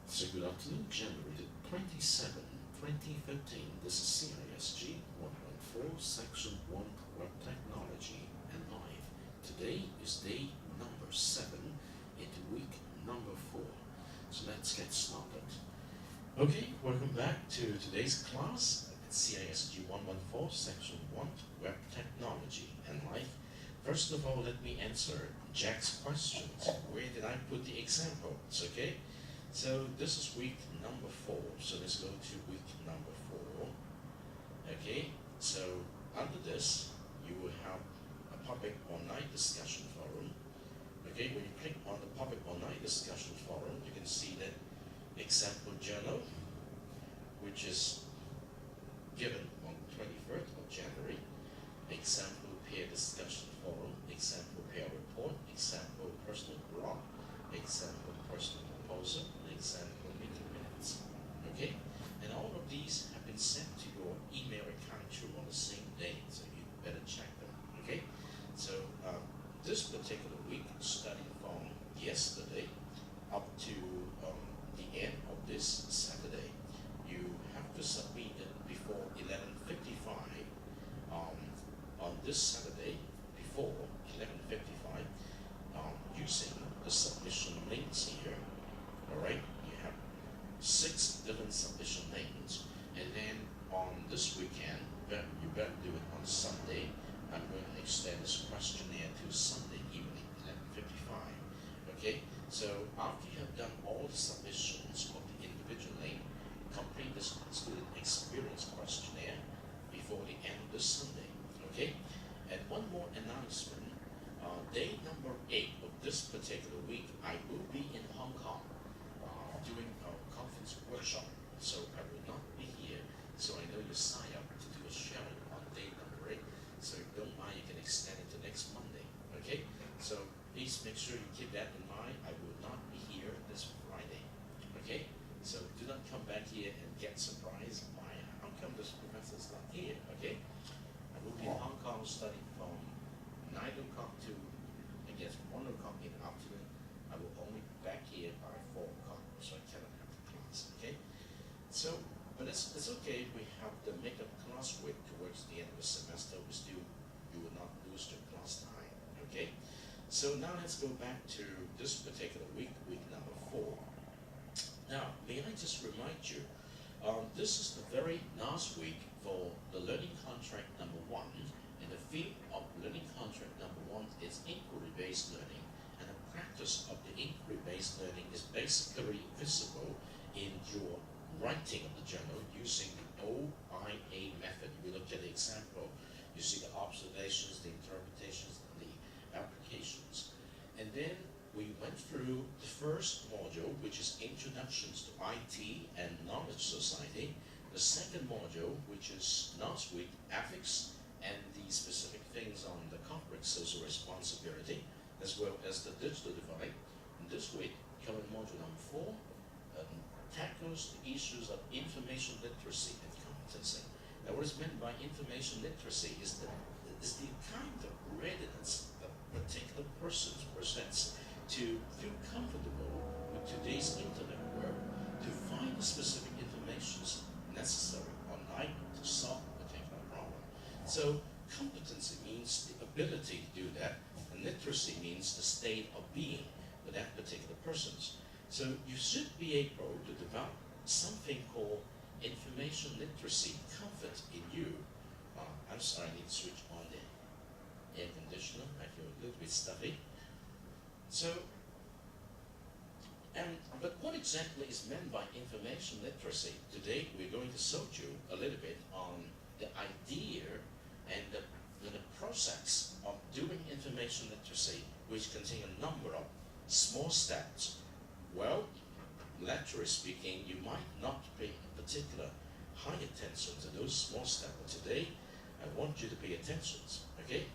So good afternoon, January 27, 2015. This is CISG 114, Section 1, Web Technology and Life. Today is day number 7 into week number 4. So let's get started. Okay, welcome back to today's class at CISG 114, Section 1, Web Technology and Life. First of all, let me answer Jack's questions. Where did I put the examples, okay? So this is week number 4, so let's go to week number 4. Okay, so under this, you will have a public online discussion forum. Okay, when you click on the public online discussion forum, you can see that example journal, which is given on the 23rd of January, example peer discussion forum, example peer report, example personal blog, example personal proposal, example meeting minutes. Okay, and all of these have been sent to your email account through on the same day, so you better check them. Okay, so this particular week, starting from yesterday up to the end of this Saturday, you have to submit it before 11:55 on this Saturday, before 11:55, using the submission links here. Alright, you have 6 different submission links, and then on this weekend, you better do it on Sunday. I'm going to extend this questionnaire to Sunday evening, 11:55. Okay, so after you have done all the submissions of the individual link, complete this student experience questionnaire before the end of this Sunday. Okay, and one more announcement. Day number 8 of this particular week, I will be in Hong Kong doing a conference workshop, so I will not be here. So I know you sign up to do a sharing on day number 8, so if you don't mind, you can extend it to next Monday. Okay, so please make sure you keep that in mind. I will not be here this Friday. Okay, so do not come back here and get surprised by how come this professor's not here. Okay, I will be in Hong Kong studying from 9 o'clock to, I guess, 1 o'clock in the afternoon. I will only be back here by 4 o'clock, so I cannot have the class, okay? So, but it's okay if we have the makeup class week towards the end of the semester. You will not lose your class time, okay? So now let's go back to this particular week, week number 4. Now, may I just remind you, this is the very last week for the learning contract number 1. And the field of learning contract number 1 is inquiry-based learning, and the practice of the inquiry-based learning is basically visible in your writing of the journal using the OIA method. We look at the example, you see the observations, the interpretations, and the applications. And then we went through the first module, which is Introductions to IT and Knowledge Society. The second module, which is last week, Ethics and the specific things on the corporate social responsibility, as well as the digital divide. And this week, current module number 4, tackles the issues of information literacy and competency. Now, what is meant by information literacy is the kind of readiness a particular person presents to feel comfortable with today's internet world, to find the specific information necessary online to solve a particular problem. So competency means the ability to do that, and literacy means the state of being for that particular person. So you should be able to develop something called information literacy comfort in you. I'm sorry, I need to switch on the air conditioner. I feel a little bit stuffy. So, but what exactly is meant by information literacy? Today we're going to show you a little bit on the idea and the process of doing information literacy, which contain a number of small steps. Well, laterally speaking, you might not pay particular high attention to those small steps, but today I want you to pay attention, okay?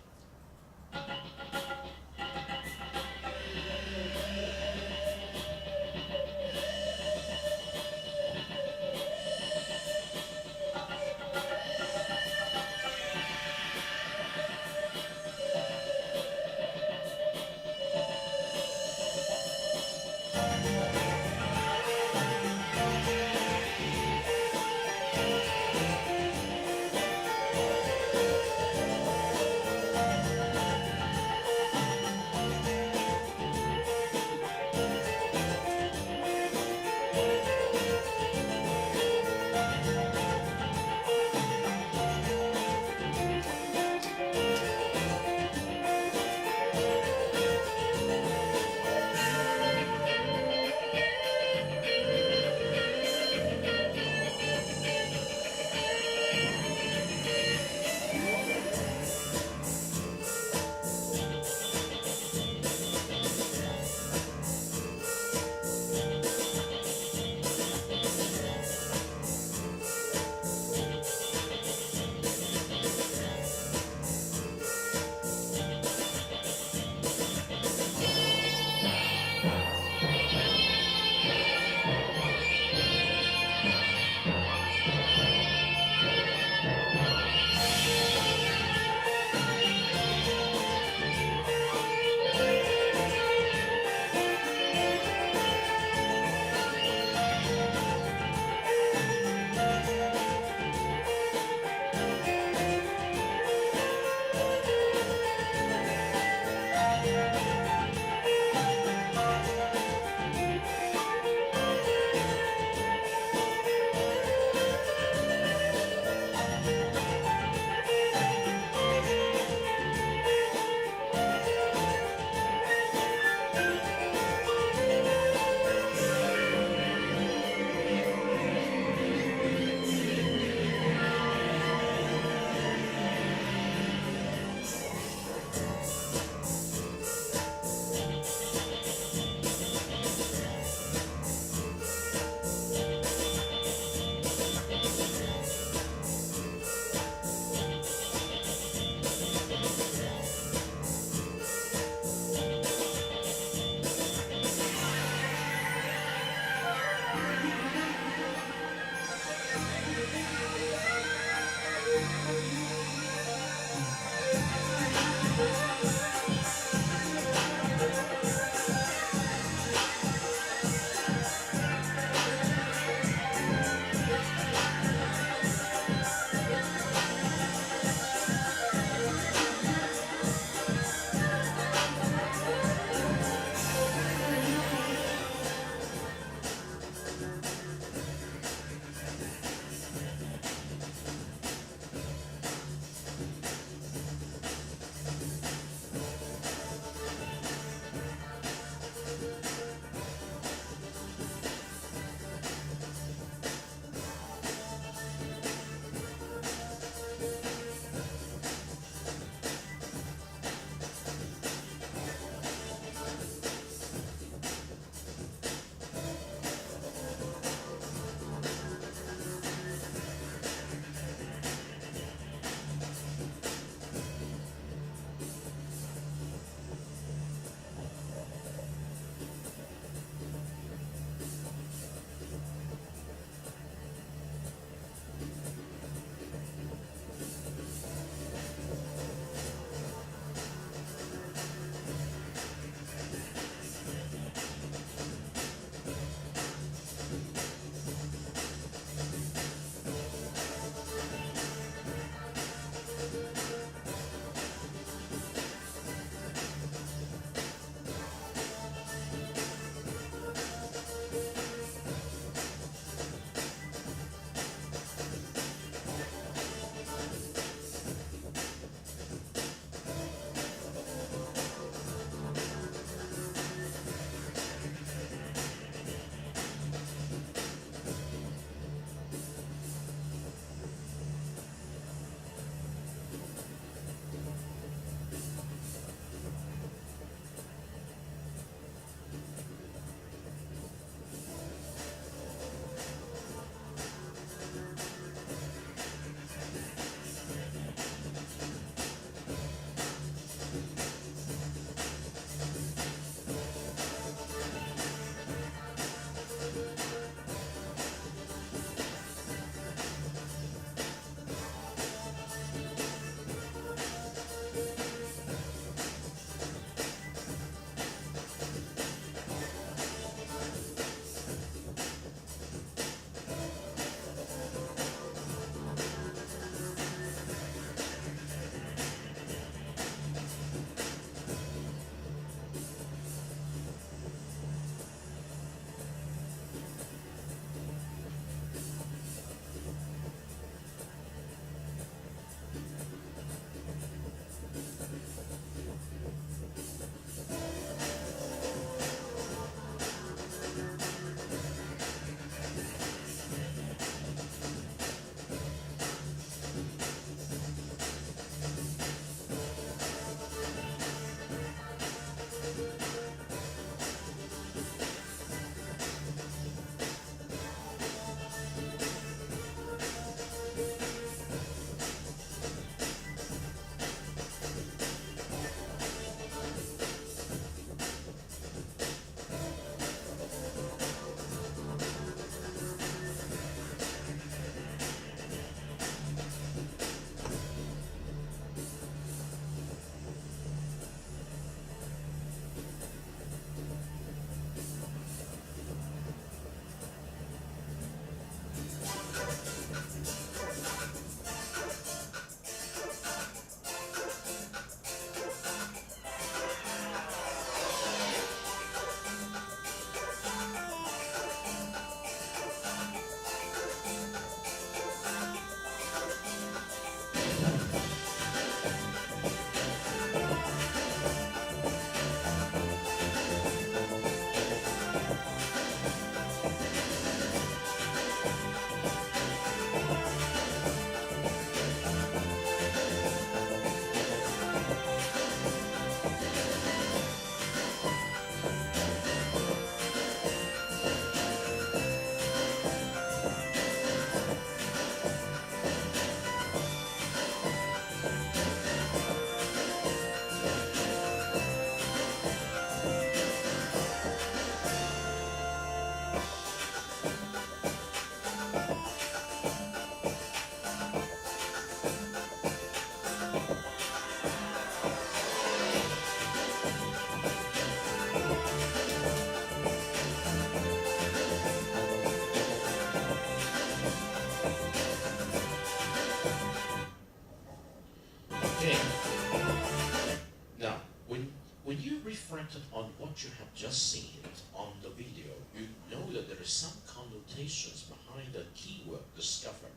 what you have just seen on the video, you know that there are some connotations behind the keyword discover.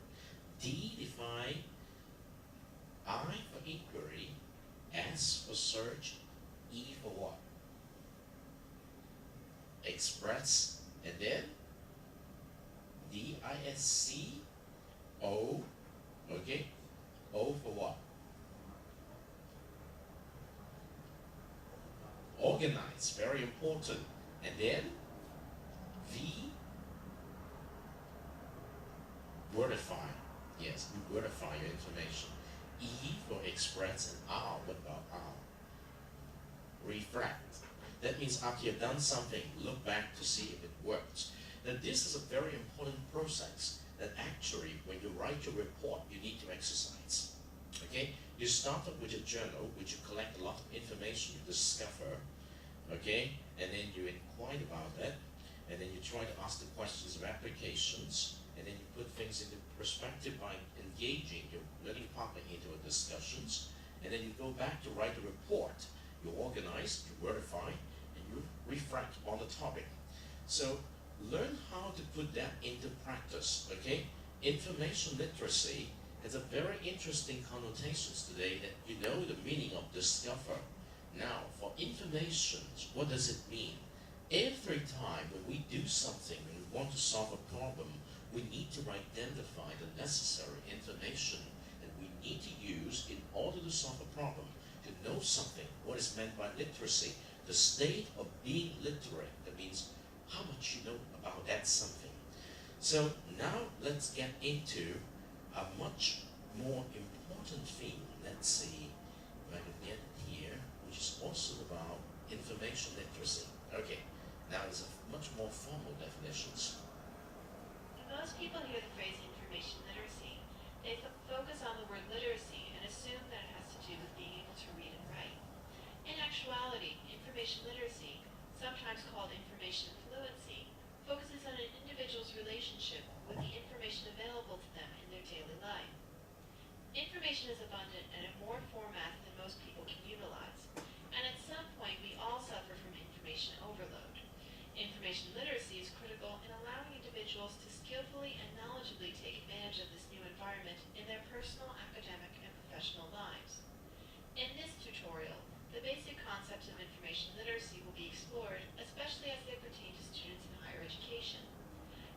D define, I for inquiry, S for search, E for what? Express, and then DISC, O, okay? O for what? Organize, very important. And then V, wordify. Yes, you wordify your information. E for express, and R, what about R? Reflect. That means after you've done something, look back to see if it works. Now this is a very important process that actually when you write your report, you need to exercise. Okay? You start up with your journal, which you collect a lot of information you discover, okay? And then you inquire about that, and then you try to ask the questions of applications, and then you put things into perspective by engaging your learning partner into a discussions, and then you go back to write a report. You organize, you wordify, and you reflect on the topic. So learn how to put that into practice, okay? Information literacy has a very interesting connotations today that you know the meaning of discover. Now, for information, what does it mean? Every time when we do something and we want to solve a problem, we need to identify the necessary information that we need to use in order to solve a problem. To know something, what is meant by literacy, the state of being literate, that means how much you know about that something. So now let's get into a much more important theme. Let's see if I can get it here, which is also about information literacy. Okay, now there's a much more formal definitions. Most people hear the phrase information literacy. They focus on the word literacy and assume that it has to do with being able to read and write. In actuality, information literacy, sometimes called information fluency, focuses on an individual's relationship with the information available to them in their daily life. Information is abundant and in more formats than most people can utilize, and at some point we all suffer from information overload. Information literacy is critical in allowing individuals to skillfully and knowledgeably take advantage of this new environment in their personal, academic, and professional lives. In this tutorial, the basic concepts of information literacy will be explored, especially as they pertain to students in higher education.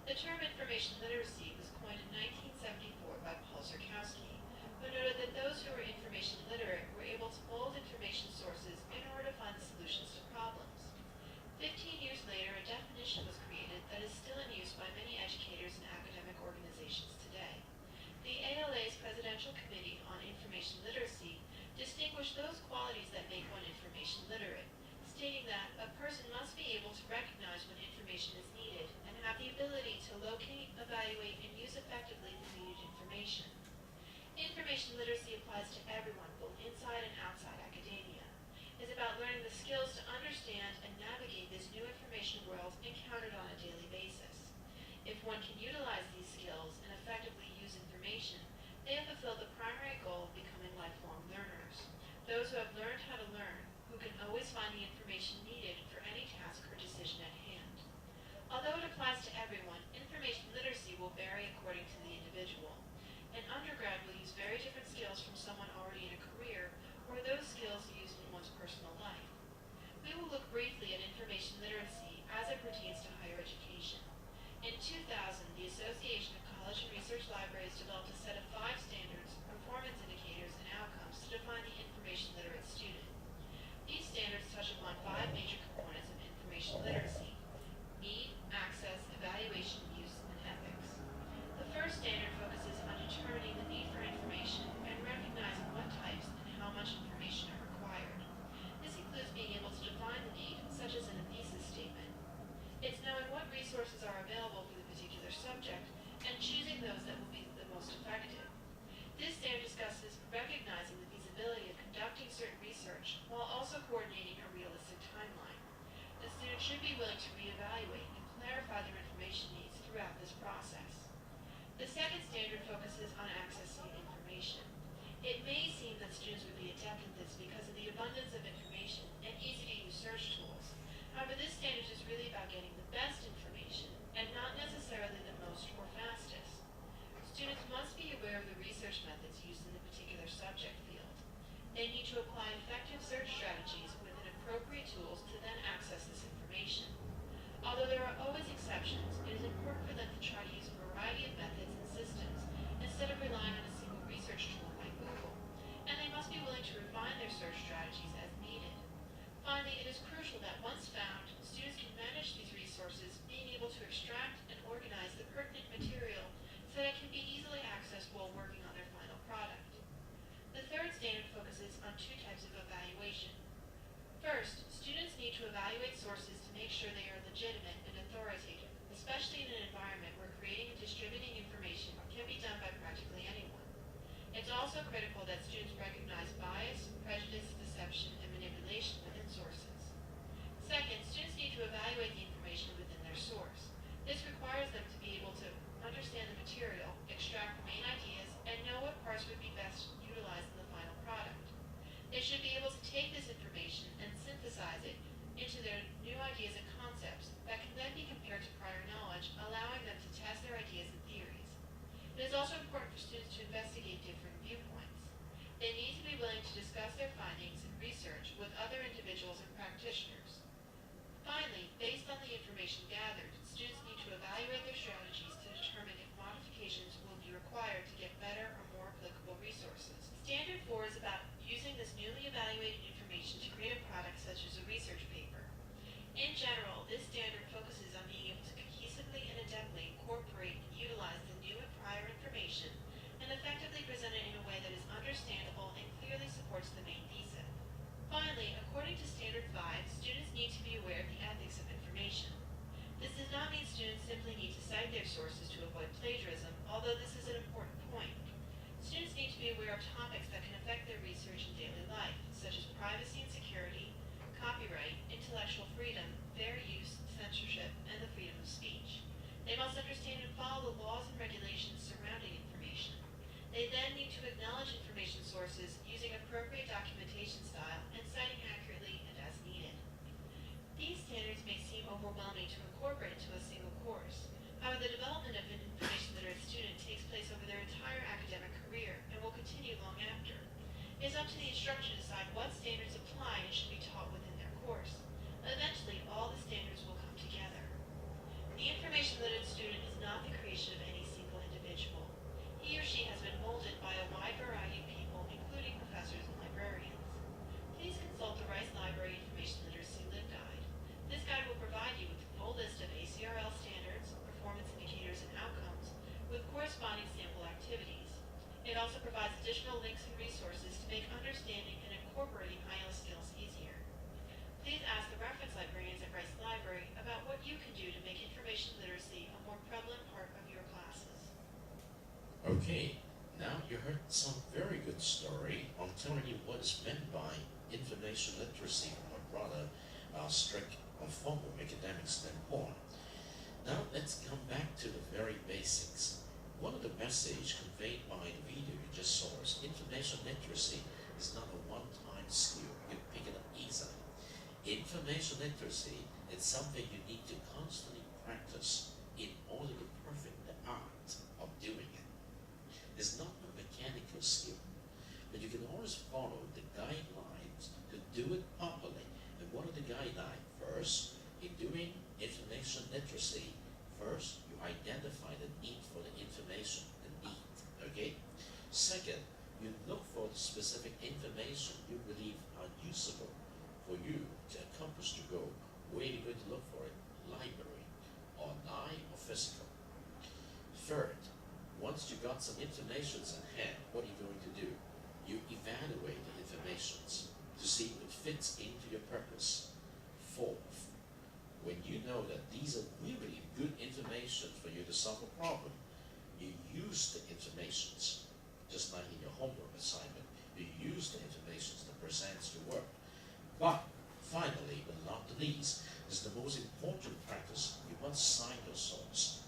The term information literacy was coined in 1974 by Paul Zurkowski, who noted that those who were information literate were able to mold information sources in order to find solutions to problems. 15 years later, a definition was created that is still in use by many educators and academic organizations today. The ALA's Presidential Committee on Information Literacy distinguished those qualities that make one information literate, stating that a person must be able to recognize when information is needed and have the ability to locate, evaluate, and use effectively the needed information. Information literacy applies to everyone, both inside and outside academia. It's about learning the skills to understand and navigate this new information world encountered on a daily basis. If one can utilize these skills and effectively use information, they have fulfilled the primary goal of becoming lifelong learners. Those who have learned how to learn, who can always find the information needed for any task or decision at hand. Although it applies to everyone, information literacy will vary according to the individual. An undergrad will use very different skills from someone already in a career, or those skills used in one's personal life. We will look briefly at information literacy as it pertains to higher education. In 2000, the Association of College and Research Libraries developed a set of 5 standards, performance indicators, and outcomes to define the information literate student. These standards touch upon 5 major components of information literacy: need, access, evaluation, use, and ethics. The first standard focuses on determining the need for information and recognizing what types and how much information are required. This includes being able to define the need, such as in a thesis statement. It's knowing what resources are available for the particular subject and choosing those that will be the most effective. This standard discusses recognizing the feasibility of conducting certain research while also coordinating a realistic timeline. The student should be willing to reevaluate and clarify their information needs throughout this process. The second standard focuses on accessing information. It may seem that students would be adept at this because of the abundance of information and easy-to-use search tools. However, this standard is really about getting the best information and not necessarily the most or fastest. Students must be aware of the research methods used in the particular subject field. They need to apply effective search strategies within appropriate tools to then access this information. Although there are always exceptions, it is important for them to try to use a variety of methods and systems instead of relying on a single research tool like Google, and they must be willing to refine their search strategies as needed. Finally, it is crucial that once found, students can manage these resources, being able to extract and organize the pertinent material so that it can be easily accessed while working on their final product. The third standard focuses on two types of evaluation. First, students need to evaluate sources to make sure they are legitimate and authoritative, especially in an environment where creating and distributing information can be done by practically anyone. It's also critical that students recognize bias, prejudice, deception, and manipulation within sources. Second, students need to evaluate the information within their source. This requires them to be able to understand the material, extract the main ideas, and know what parts would be best utilized in the final product. They should be able to take this information and synthesize it into their new ideas and concepts that can then be compared to prior knowledge, allowing them to test their ideas and theories. It is also important for students to investigate different viewpoints. They need to be willing to discuss their findings and research with other individuals and practitioners. Finally, based on the information gathered, students need to evaluate their strategies to determine if modifications will be required to get better or more applicable resources. Standard 4 is about using this newly evaluated information to create a product such as a research paper. In general, this standard focuses on being able to cohesively and adeptly incorporate and utilize the new and prior information and effectively present it in a way that is understandable and clearly supports the main thesis. Finally, according to Standard 5, students need to be aware of the ethics of information. This does not mean students simply need to cite their sources to avoid plagiarism, although this is an important point. Students need to be aware of topics that can affect their research in daily life, such as privacy and security, copyright, intellectual freedom, fair use, censorship, and the freedom of speech. They must understand and follow the laws and regulations surrounding information. They then need to acknowledge information sources using appropriate documentation style and citing accurately and as needed. These standards may seem overwhelming to incorporate into a single course. However, the development of an information literate student takes place over their entire academic career and will continue long after. It is up to the instructor to decide what standards apply and should be taught within their course. Eventually, all the standards will come together. The information literate student is not the creation of any single individual. He or she has been molded by a wide variety of people, including professors and librarians. Please consult the Rice Library Information Literacy LibGuide. This guide will provide you with a full list of ACRL standards, performance indicators, and outcomes, with corresponding sample activities. It also provides additional links and resources to make understanding and incorporating IELTS skills easier. Please ask the reference librarians at Rice Library about what you can do to make information literacy a more prevalent part of your classes. Okay, now you heard some very good story on telling you what is meant by information literacy from a rather strict or formal academic standpoint. Now let's come back to the very basics. One of the messages conveyed by the video you just saw is information literacy is not a one-time skill. You can pick it up easily. Information literacy is something you need to constantly practice in order to perfect the art of doing it. It's not a mechanical skill, but you can always follow the guidelines to do it properly. And what are the guidelines? First, in doing information literacy, first you identify the need for the information, the need, okay? Second, you look for the specific information you believe are usable for you to accomplish the goal. Where are you going to look for it? Library, online or physical. Third, once you got some information in hand, what are you going to do? You evaluate the information to see if it fits into your purpose. Fourth, when you know that these are really good information for you to solve a problem, you use the information, just like in your homework assignment, you use the information that presents your work. But finally, but not the least, is the most important practice. You must cite your source.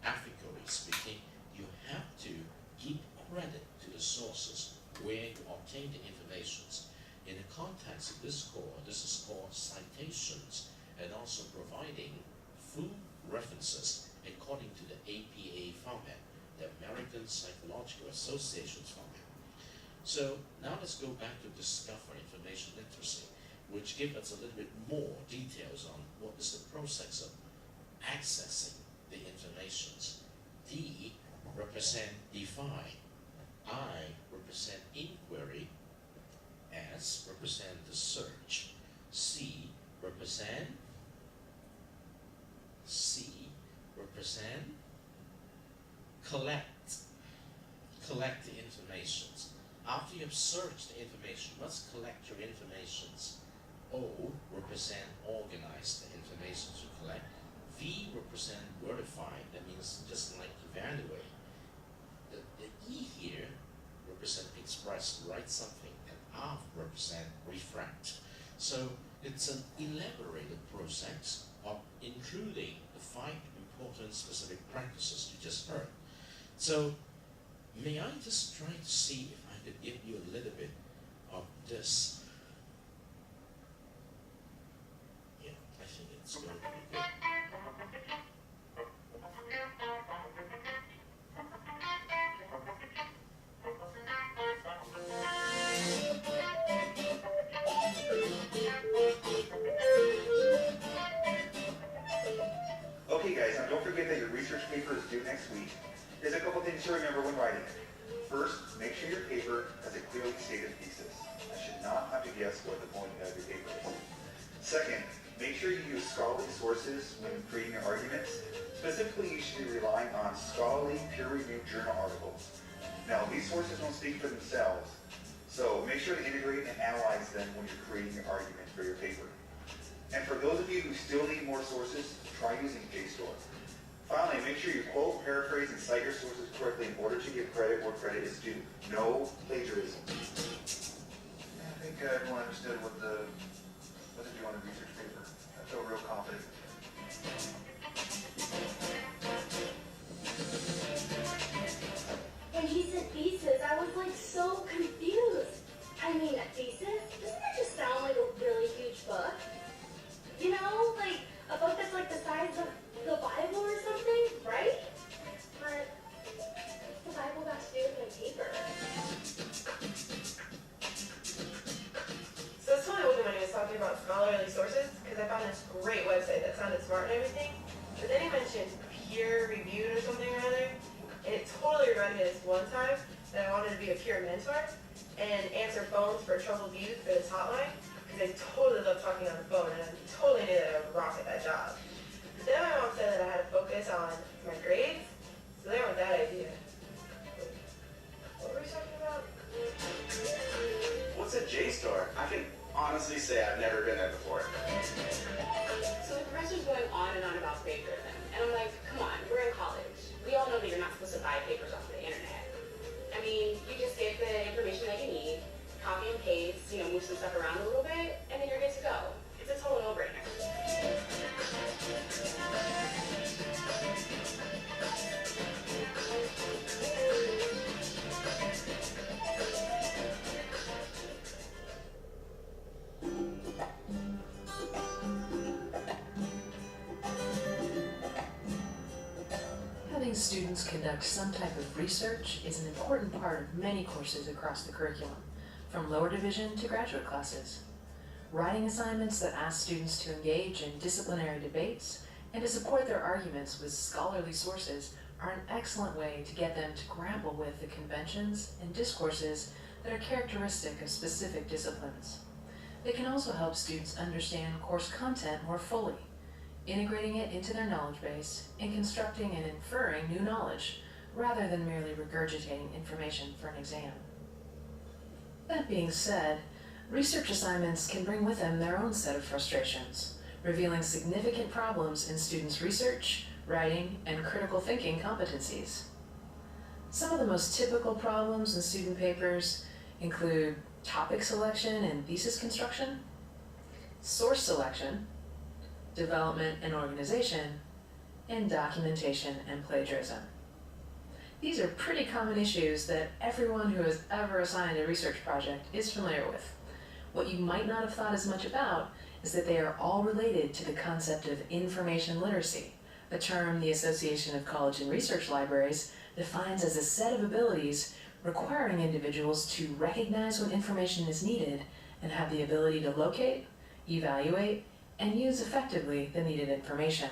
Ethically speaking, you have to give credit to the sources where you obtain the information. In the context of this course, this is called citations and also providing full references according to the APA format, the American Psychological Association's format. So now let's go back to discover information literacy, which gives us a little bit more details on what is the process of accessing the informations. D represent define, I represent inquiry, S represent the search, C represent collect the informations. After you have searched the information, you must collect your informations. O represent organize the information to collect. V represent verify, that means just like evaluate. The E here represent express, write something, and R represent refract. So it's an elaborated process of including the 5 important specific practices you just heard. So may I just try to see if I could give you a little bit of this. Yeah, I think it's going to be good. Okay guys, now don't forget that your research paper is due next week. There's a couple things to remember when writing it. First, make sure your paper has a clearly stated thesis. I should not have to guess what the point of your paper is. Second, make sure you use scholarly sources when creating your arguments. Specifically, you should be relying on scholarly, peer-reviewed journal articles. Now, these sources don't speak for themselves, so make sure to integrate and analyze them when you're creating your argument for your paper. And for those of you who still need more sources, try using JSTOR. Finally, make sure you quote, paraphrase, and cite your sources correctly in order to give credit where credit is due. No plagiarism. I think everyone understood what to do on a research paper. I feel real confident. When he said thesis, I was like so confused. I mean, a thesis? Doesn't that just sound like a really huge book? You know, like a book that's like the size of the Bible or something, right? But what's the Bible got to do with my paper? So it's totally open when he was talking about scholarly sources, because I found this great website that sounded smart and everything, but then he mentioned peer-reviewed or something or other, and it totally reminded me of this one time that I wanted to be a peer mentor and answer phones for troubled youth for this hotline, because I totally love talking on the phone, and I totally knew that I would rock at that job. But then my mom said that I had to focus on my grades, so there went that idea. What were we talking about? What's a JSTOR? I can honestly say I've never been there before. So the professor's going on and on about papers, and I'm like, come on, we're in college. We all know that you're not supposed to buy papers off the internet. I mean, you just get the information that you need, copy and paste, move some stuff around a little bit, and then you're good to go. It's a total no-brainer. Having students conduct some type of research is an important part of many courses across the curriculum, from lower division to graduate classes. Writing assignments that ask students to engage in disciplinary debates and to support their arguments with scholarly sources are an excellent way to get them to grapple with the conventions and discourses that are characteristic of specific disciplines. They can also help students understand course content more fully, integrating it into their knowledge base and constructing and inferring new knowledge rather than merely regurgitating information for an exam. That being said, research assignments can bring with them their own set of frustrations, revealing significant problems in students' research, writing, and critical thinking competencies. Some of the most typical problems in student papers include topic selection and thesis construction, source selection, development and organization, and documentation and plagiarism. These are pretty common issues that everyone who has ever assigned a research project is familiar with. What you might not have thought as much about is that they are all related to the concept of information literacy, a term the Association of College and Research Libraries defines as a set of abilities requiring individuals to recognize when information is needed and have the ability to locate, evaluate, and use effectively the needed information.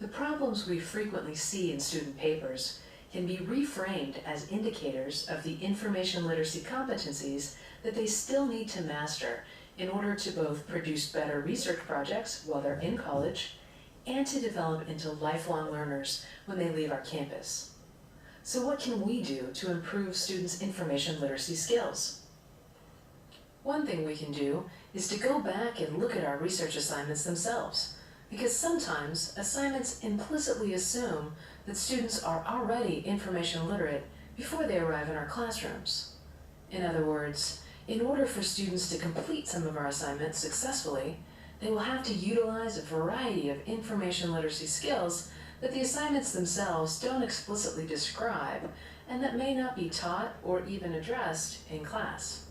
The problems we frequently see in student papers can be reframed as indicators of the information literacy competencies that they still need to master in order to both produce better research projects while they're in college and to develop into lifelong learners when they leave our campus. So what can we do to improve students' information literacy skills? One thing we can do is to go back and look at our research assignments themselves, because sometimes assignments implicitly assume that students are already information literate before they arrive in our classrooms. In other words, in order for students to complete some of our assignments successfully, they will have to utilize a variety of information literacy skills that the assignments themselves don't explicitly describe and that may not be taught or even addressed in class.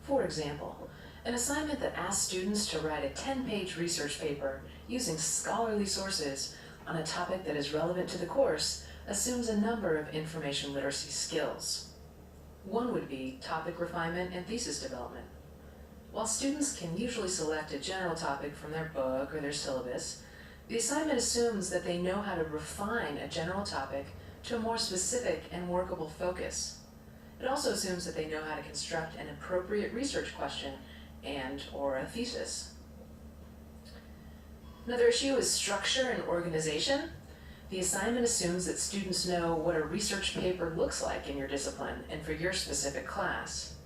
For example, an assignment that asks students to write a 10-page research paper using scholarly sources on a topic that is relevant to the course assumes a number of information literacy skills. One would be topic refinement and thesis development. While students can usually select a general topic from their book or their syllabus, the assignment assumes that they know how to refine a general topic to a more specific and workable focus. It also assumes that they know how to construct an appropriate research question and/or a thesis. Another issue is structure and organization. The assignment assumes that students know what a research paper looks like in your discipline and for your specific class.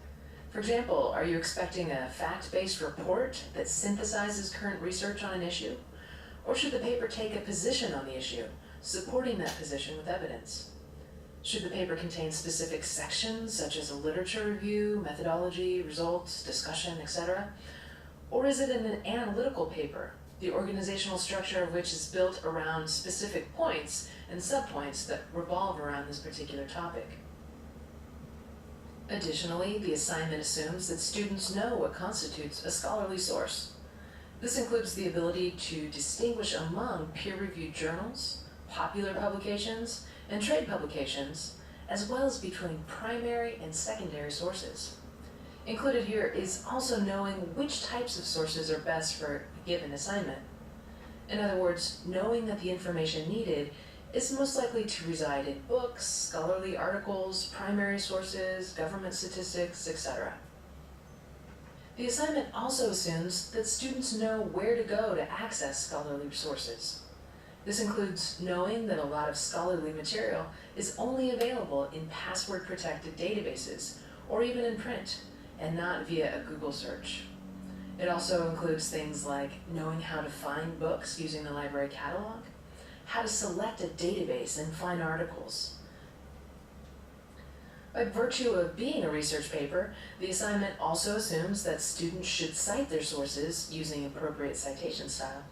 For example, are you expecting a fact-based report that synthesizes current research on an issue? Or should the paper take a position on the issue, supporting that position with evidence? Should the paper contain specific sections such as a literature review, methodology, results, discussion, etc.? Or is it an analytical paper, the organizational structure of which is built around specific points and subpoints that revolve around this particular topic? Additionally, the assignment assumes that students know what constitutes a scholarly source. This includes the ability to distinguish among peer-reviewed journals, popular publications, and trade publications, as well as between primary and secondary sources. Included here is also knowing which types of sources are best for a given assignment. In other words, knowing that the information needed is most likely to reside in books, scholarly articles, primary sources, government statistics, etc. The assignment also assumes that students know where to go to access scholarly sources. This includes knowing that a lot of scholarly material is only available in password-protected databases, or even in print, and not via a Google search. It also includes things like knowing how to find books using the library catalog, how to select a database and find articles. By virtue of being a research paper, the assignment also assumes that students should cite their sources using appropriate citation style,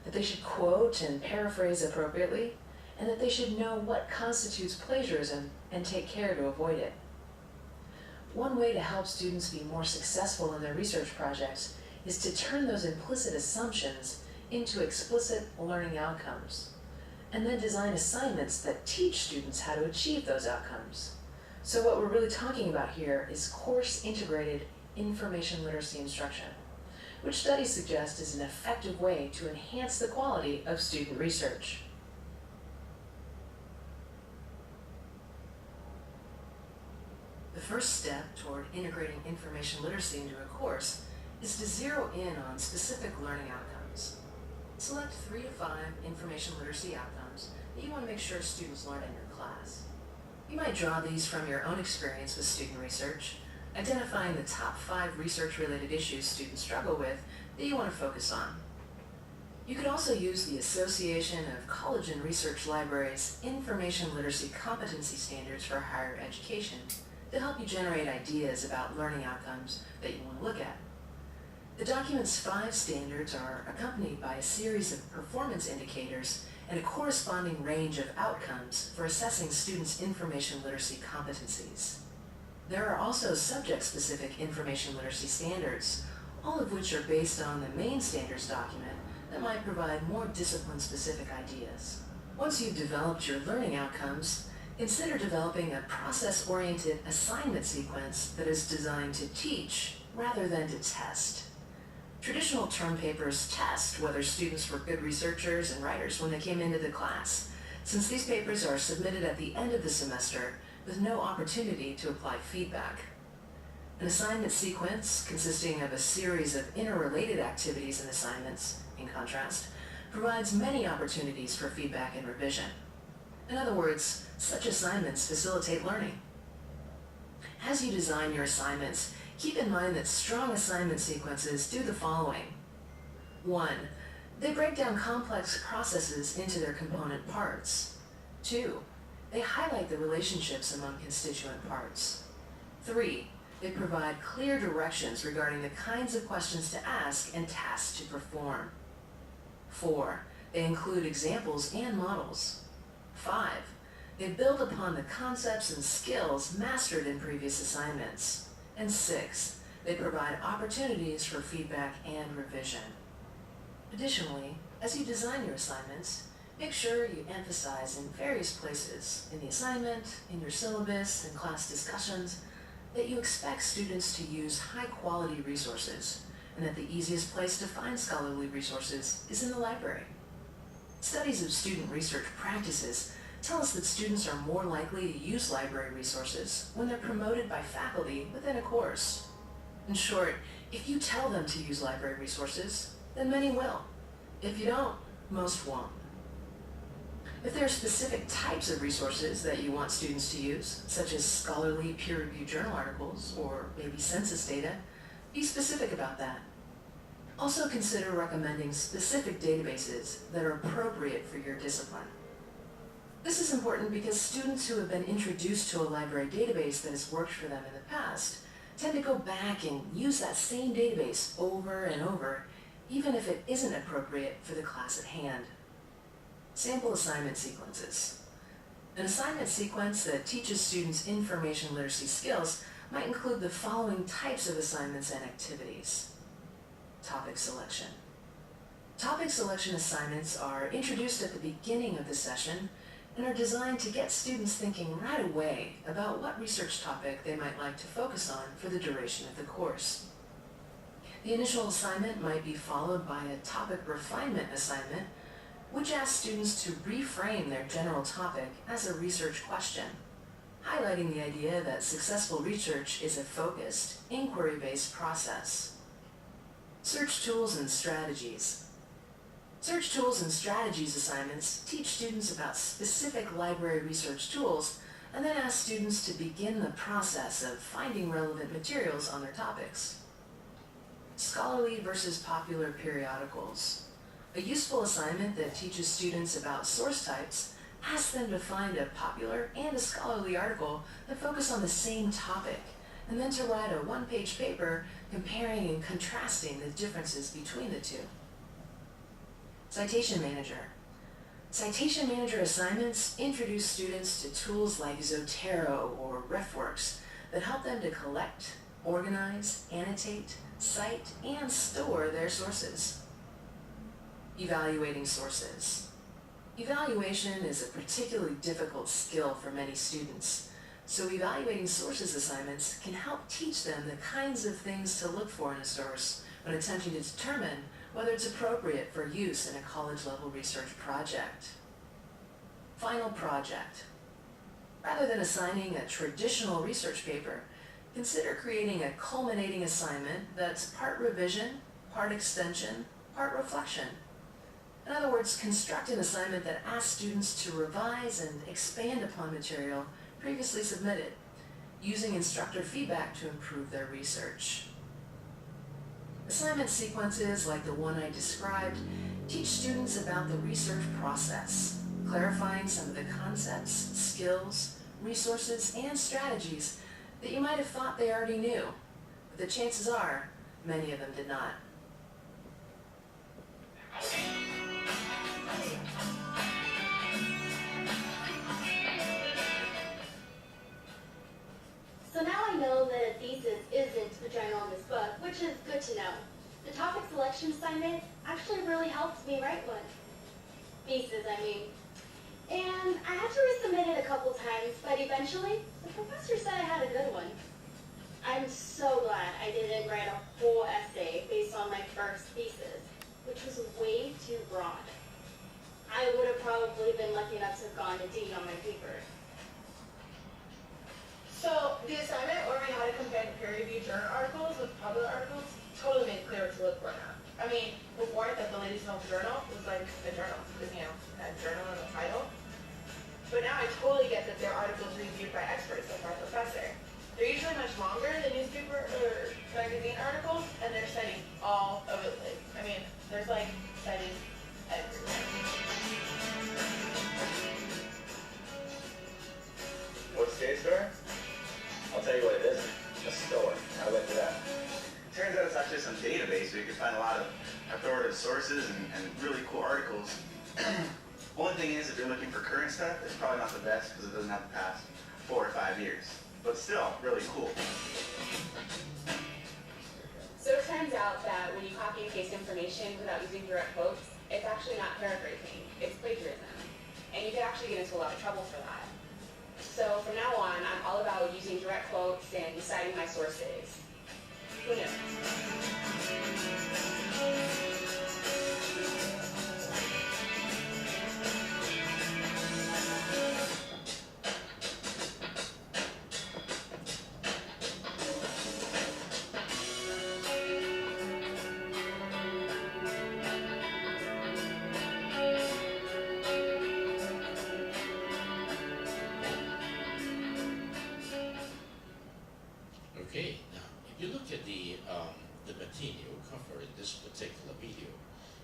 that they should quote and paraphrase appropriately, and that they should know what constitutes plagiarism and take care to avoid it. One way to help students be more successful in their research projects is to turn those implicit assumptions into explicit learning outcomes, and then design assignments that teach students how to achieve those outcomes. So what we're really talking about here is course-integrated information literacy instruction, which studies suggest is an effective way to enhance the quality of student research. The first step toward integrating information literacy into a course is to zero in on specific learning outcomes. Select 3 to 5 information literacy outcomes that you want to make sure students learn in your class. You might draw these from your own experience with student research, identifying the top 5 research-related issues students struggle with that you want to focus on. You could also use the Association of College and Research Libraries Information Literacy Competency Standards for Higher Education to help you generate ideas about learning outcomes that you want to look at. The document's 5 standards are accompanied by a series of performance indicators and a corresponding range of outcomes for assessing students' information literacy competencies. There are also subject-specific information literacy standards, all of which are based on the main standards document that might provide more discipline-specific ideas. Once you've developed your learning outcomes, consider developing a process-oriented assignment sequence that is designed to teach rather than to test. Traditional term papers test whether students were good researchers and writers when they came into the class, since these papers are submitted at the end of the semester with no opportunity to apply feedback. An assignment sequence, consisting of a series of interrelated activities and assignments, in contrast, provides many opportunities for feedback and revision. In other words, such assignments facilitate learning. As you design your assignments, keep in mind that strong assignment sequences do the following. 1. They break down complex processes into their component parts. 2. They highlight the relationships among constituent parts. 3. They provide clear directions regarding the kinds of questions to ask and tasks to perform. 4. They include examples and models. 5. They build upon the concepts and skills mastered in previous assignments. And 6. They provide opportunities for feedback and revision. Additionally, as you design your assignments, make sure you emphasize in various places, in the assignment, in your syllabus, and class discussions, that you expect students to use high-quality resources, and that the easiest place to find scholarly resources is in the library. Studies of student research practices tell us that students are more likely to use library resources when they're promoted by faculty within a course. In short, if you tell them to use library resources, then many will. If you don't, most won't. If there are specific types of resources that you want students to use, such as scholarly peer-reviewed journal articles or maybe census data, be specific about that. Also consider recommending specific databases that are appropriate for your discipline. This is important because students who have been introduced to a library database that has worked for them in the past tend to go back and use that same database over and over, even if it isn't appropriate for the class at hand. Sample assignment sequences. An assignment sequence that teaches students information literacy skills might include the following types of assignments and activities. Topic selection. Topic selection assignments are introduced at the beginning of the session and are designed to get students thinking right away about what research topic they might like to focus on for the duration of the course. The initial assignment might be followed by a topic refinement assignment, which asks students to reframe their general topic as a research question, highlighting the idea that successful research is a focused, inquiry-based process. Search tools and strategies. Search tools and strategies assignments teach students about specific library research tools and then ask students to begin the process of finding relevant materials on their topics. Scholarly versus popular periodicals. A useful assignment that teaches students about source types asks them to find a popular and a scholarly article that focus on the same topic, and then to write a one-page paper comparing and contrasting the differences between the two. Citation Manager. Citation Manager assignments introduce students to tools like Zotero or RefWorks that help them to collect, organize, annotate, cite, and store their sources. Evaluating sources. Evaluation is a particularly difficult skill for many students, so evaluating sources assignments can help teach them the kinds of things to look for in a source when attempting to determine whether it's appropriate for use in a college-level research project. Final project. Rather than assigning a traditional research paper, consider creating a culminating assignment that's part revision, part extension, part reflection. In other words, construct an assignment that asks students to revise and expand upon material previously submitted, using instructor feedback to improve their research. Assignment sequences like the one I described teach students about the research process, clarifying some of the concepts, skills, resources, and strategies that you might have thought they already knew, but the chances are many of them did not. So now I know that a thesis isn't a journal in this book, which is good to know. The topic selection assignment actually really helped me write one. Thesis, I mean. And I had to resubmit it a couple times, but eventually, the professor said I had a good one. I'm so glad I didn't write a whole essay based on my first thesis, which was way too broad. I would have probably been lucky enough to have gone to D on my paper. So the assignment where we had to compare peer-reviewed journal articles with popular articles totally made clear what to look for now. I mean, before that, the Ladies' Home Journal was like a journal, because, you know, it had journal in the title. But now I totally get that they're articles reviewed by experts like our professor. They're usually much longer than newspaper or magazine articles, and they're citing all over the place. I mean, there's like citing everywhere. What's JSTOR? I'll tell you what it is. A store. I looked it up. Turns out it's actually some database where you can find a lot of authoritative sources and really cool articles. Only thing is, if you're looking for current stuff, it's probably not the best because it doesn't have the past 4 or 5 years. But still, really cool. So it turns out that when you copy and paste information without using direct quotes, it's actually not paraphrasing, it's plagiarism. And you could actually get into a lot of trouble for that. So from now on, I'm all about using direct quotes and citing my sources. Who knew? Okay, now if you look at the material covered in this particular video,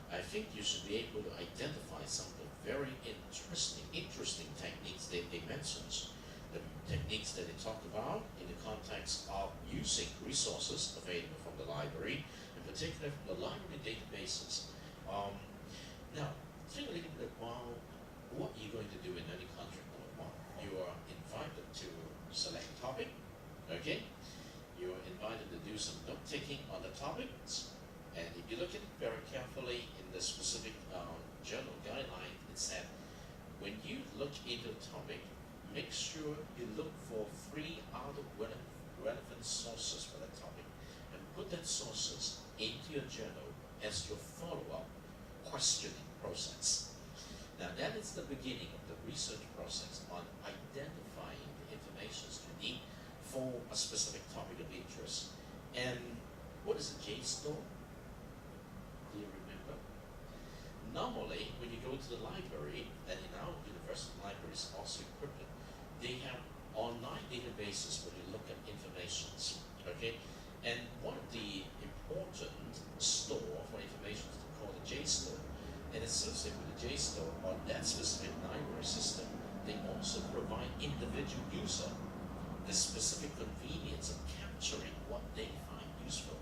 I think you should be able to identify some of the very interesting techniques they mentioned, the techniques that they talked about in the context of using resources available from the library, in particular from the library databases. Now, think a little bit about what you're going to do in any contract. Number one, you are invited to select a topic, okay? You are invited to do some note-taking on the topics, and if you look at it very carefully in the specific journal guideline, it said, when you look into a topic, make sure you look for 3 other relevant sources for that topic, and put that sources into your journal as your follow-up questioning process. Now that is the beginning of the research process on identifying the information you need for a specific topic of interest. And what is a JSTOR? Do you remember? Normally, when you go to the library, and in our university libraries also equipped, they have online databases where you look at informations, okay? And one of the important store for information is called the JSTOR. And associated with the JSTOR on that specific library system, they also provide individual user the specific convenience of capturing what they find useful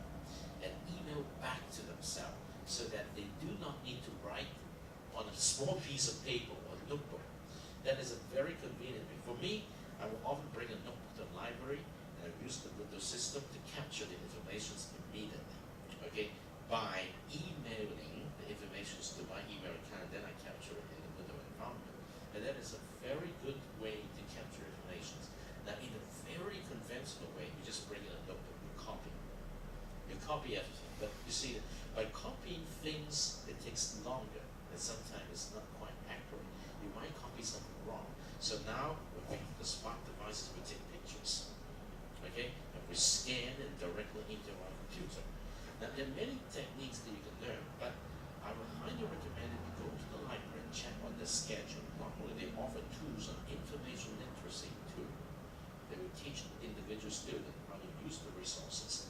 and email back to themselves so that they do not need to write on a small piece of paper or notebook. That is a very convenient thing. For me, I will often bring a notebook to the library and I use the Windows system to capture the information immediately, okay, by emailing the information to my email account, then I capture it in the Windows environment. And that is a very good way to capture information. Now, in a very conventional way, you just bring in a notebook, you copy. You copy everything. But you see, by copying things, it takes longer, and sometimes it's not quite accurate. You might copy something wrong. So now, with the smart devices, we take pictures, okay? And we scan it directly into our computer. Now, there are many techniques that you can learn, but I would highly recommend that you go to the library and check on the schedule. Normally, they offer tools on information literacy too. They will teach the individual student how to use the resources.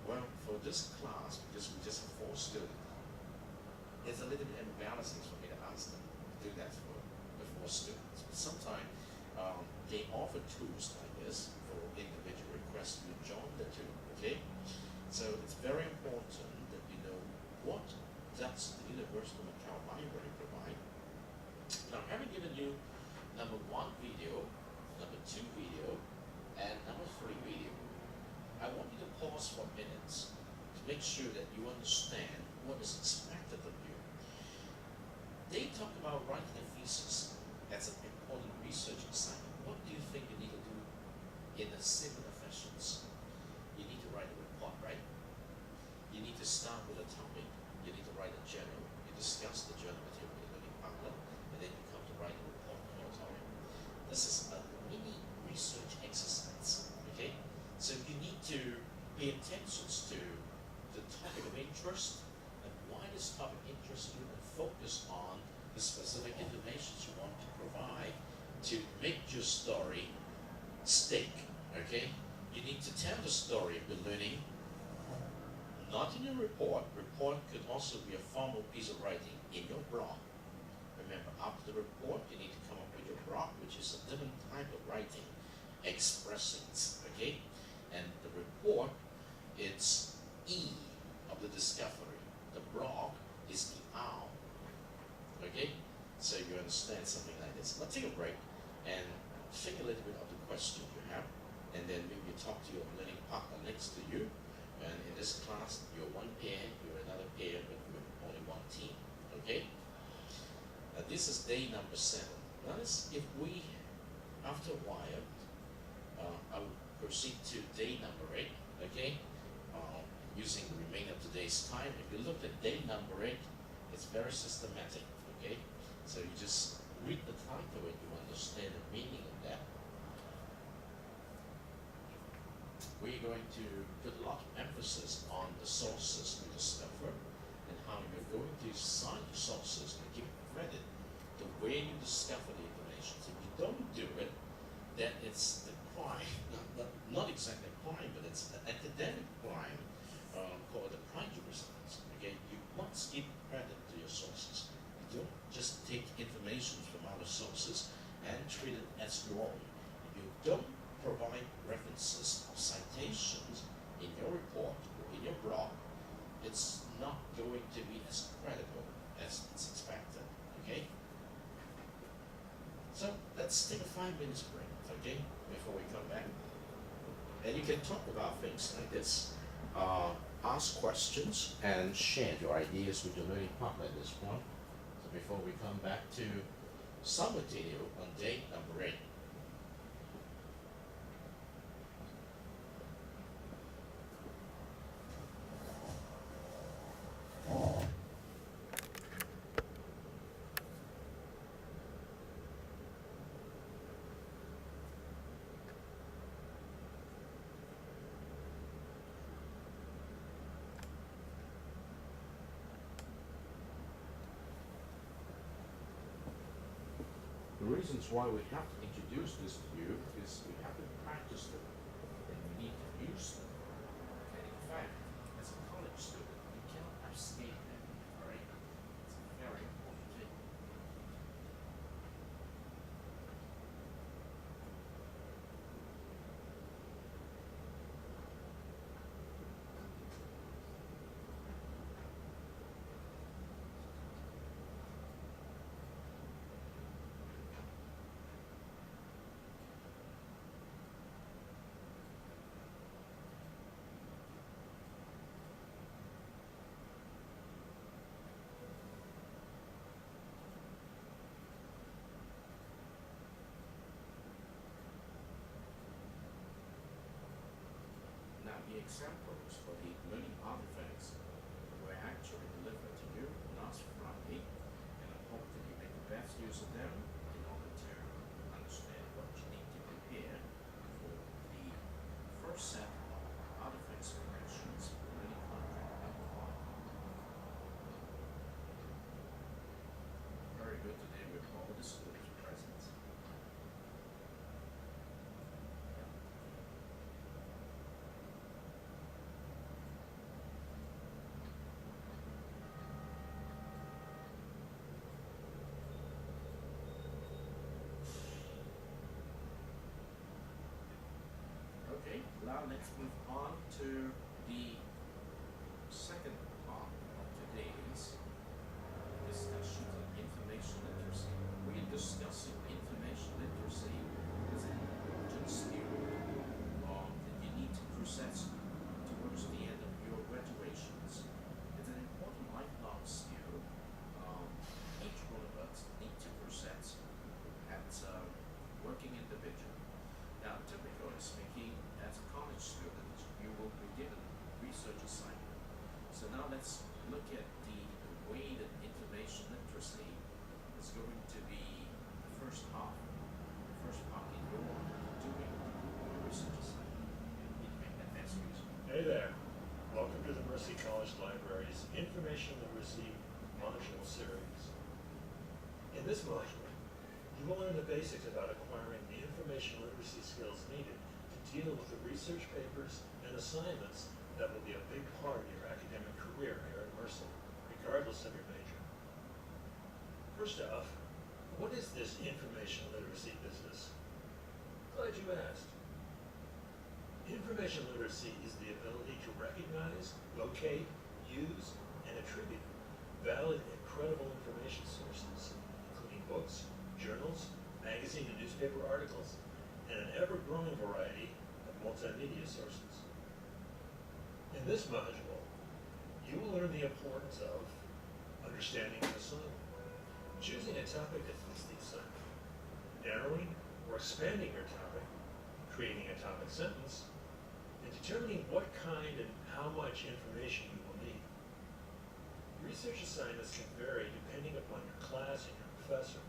Well, for this class, because we just have 4 students, it's a little bit embarrassing for me to ask them to do that for the 4 students. But sometimes they offer tools like this for individual requests to join the tool, okay? So it's very important that we know what does the University of Macau Library provide. Now, having given you number 1 video, number 2 video, and number 3 video, I want you to pause for minutes to make sure that you understand what is expected of you. They talk about writing a thesis as an important research assignment. What do you think you need to do in the civil officials? You need to write a report, right? You need to start with a topic. You need to write a journal. You discuss the journal material with the learning partner, and then you come to write a report on your topic. This is a mini research exercise, okay? So you need to pay attention to the topic of interest and why this topic interests you, and focus on the specific information you want to provide to make your story stick, okay? You need to tell the story of the learning, not in your report. Report could also be a formal piece of writing in your blog. Remember, after the report, you need to come up with your blog, which is a different type of writing, expressings, okay? And the report, it's E of the discovery. The blog is the R, okay? So you understand something like this. Now take a break and think a little bit of the question you have, and then maybe you talk to your learning partner next to you. And in this class, you're one pair, you're another pair, but you're only one team, okay? This is day number 7. Notice if we, after a while, I will proceed to day number 8, okay? Using the remainder of today's time. If you look at day number 8, it's very systematic, okay? So you just read the title and you understand the meaning of that. We're going to put a lot of emphasis on the sources we discover and how you're going to cite the sources and give credit the way you discover the information. So if you don't do it, then it's the crime, not exactly a crime, but it's an academic crime called the plagiarism. Okay, you must give credit to your sources. You don't just take information from other sources and treat it as your own. If you don't provide references or citations in your report or in your blog, it's not going to be as credible as it's expected, okay? So let's take a 5 minutes break, okay, before we come back. And you can talk about things like this, ask questions and share your ideas with your learning partner at this point. So before we come back to some material on day number 8. The reasons why we have to introduce this to you is we have to practice them and we need to use them. And in fact, as a college student, you cannot abstain them, alright? It's a very important thing. Now the examples for the learning artifacts were actually delivered to you last Friday, and I hope that you make the best use of them in order to understand what you need to prepare for the first set of artifacts corrections for learning contract number 1. Very good today with all the students present. Okay, now let's move on to the second part of today's discussion on information literacy. We are discussing information literacy as an important skill that you need to possess towards the end of your graduation. individual. Now, typically speaking, as a college student, you will be given research assignment. So now let's look at the way that information literacy is going to be the first part in your doing the research assignment in advanced research. Hey there. Welcome to the Mercy College Library's Information Literacy Module Series. In this module, you will learn the basics about acquiring the information literacy skills needed to deal with the research papers and assignments that will be a big part of your academic career here at Mercy, regardless of your major. First off, what is this information literacy business? Glad you asked. Information literacy is the ability to recognize, locate, use, and attribute valid and credible information sources, including books, journals, magazine and newspaper articles, and an ever-growing variety of multimedia sources. In this module, you will learn the importance of understanding an assignment, choosing a topic that fits the assignment, narrowing or expanding your topic, creating a topic sentence, and determining what kind and how much information you will need. Research assignments can vary depending upon your class and your professor.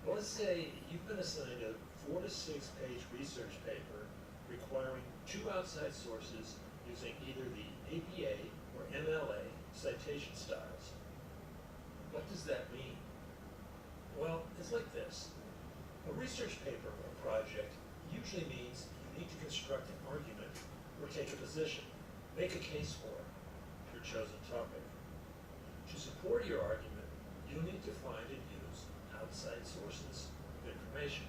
Let's say you've been assigned a 4 to 6 page research paper requiring 2 outside sources using either the APA or MLA citation styles. What does that mean? Well, it's like this. A research paper or project usually means you need to construct an argument or take a position, make a case for your chosen topic. To support your argument, you'll need to find and use outside sources of information.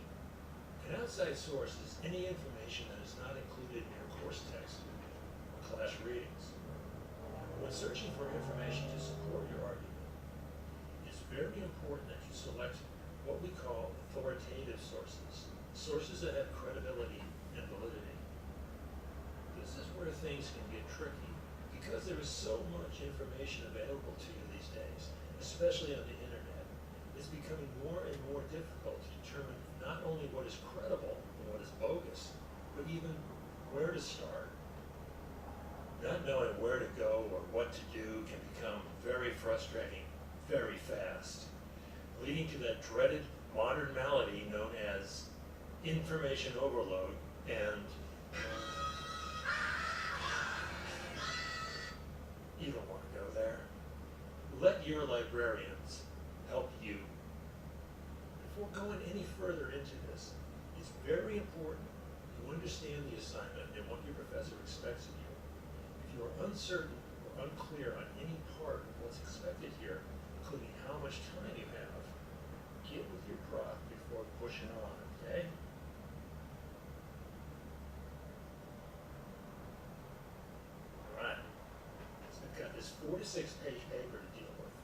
An outside source is any information that is not included in your course text or class readings. When searching for information to support your argument, it's very important that you select what we call authoritative sources, sources that have credibility and validity. This is where things can get tricky because there is so much information available to you these days, especially on the internet. It's becoming more and more difficult to determine not only what is credible and what is bogus, but even where to start. Not knowing where to go or what to do can become very frustrating very fast, leading to that dreaded modern malady known as information overload and you don't want to go there. Let your librarians help you. Before going any further into this, it's very important you understand the assignment and what your professor expects of you. If you are uncertain or unclear on any part of what's expected here, including how much time you have, get with your prof before pushing on, okay? Alright, so we've got this 4 to 6 page paper to deal with.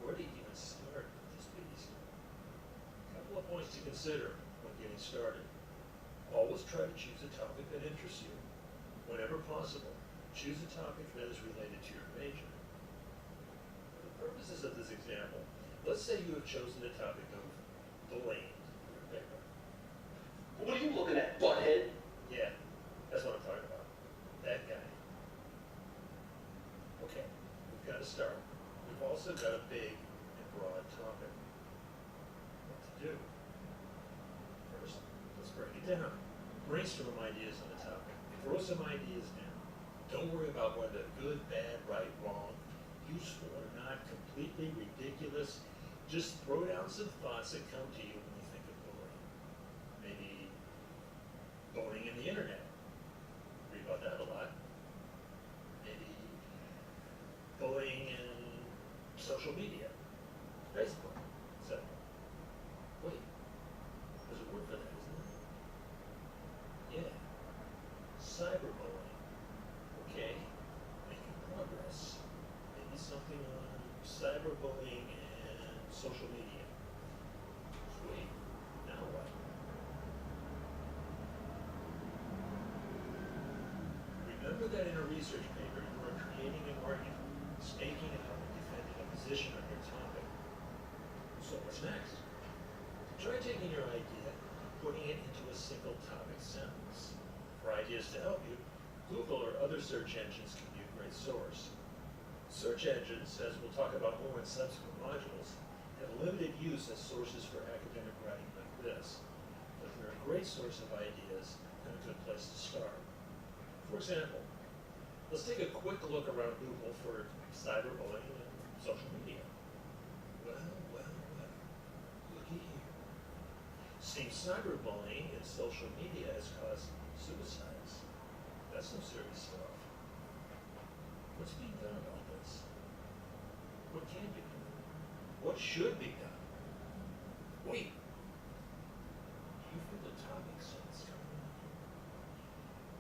Where do you even start with this piece? A couple of points to consider when getting started. Always try to choose a topic that interests you. Whenever possible, choose a topic that is related to your major. For the purposes of this example, let's say you have chosen the topic of bullying for your paper. What are you looking at, butthead? Yeah, that's what I'm talking about. That guy. Okay, we've got to start. We've also got a big and broad topic. What to do? First, let's break it down. Brainstorm ideas on the topic. Throw some ideas down. Don't worry about whether good, bad, right, wrong, useful or not, completely ridiculous. Just throw down some thoughts that come to you when you think of bullying. Maybe bullying in the internet. Read about that a lot. Maybe bullying in social media, Facebook, etc. Wait, there's a word for that, isn't there? Yeah, cyberbullying. Okay, making progress. Maybe something on cyberbullying and social media. Sweet. Now what? Remember that in a research paper, you are creating an argument, staking out and defending a position on your topic. So what's next? Try taking your idea, putting it into ideas to help you, Google or other search engines can be a great source. Search engines, as we'll talk about more in subsequent modules, have limited use as sources for academic writing like this, but they're a great source of ideas and a good place to start. For example, let's take a quick look around Google for cyberbullying and social media. Well, looky here. Seems cyberbullying in social media has caused suicides. That's some serious stuff. What's being done about this? What can be done? What should be done? Wait. Do you feel the topic sense coming on?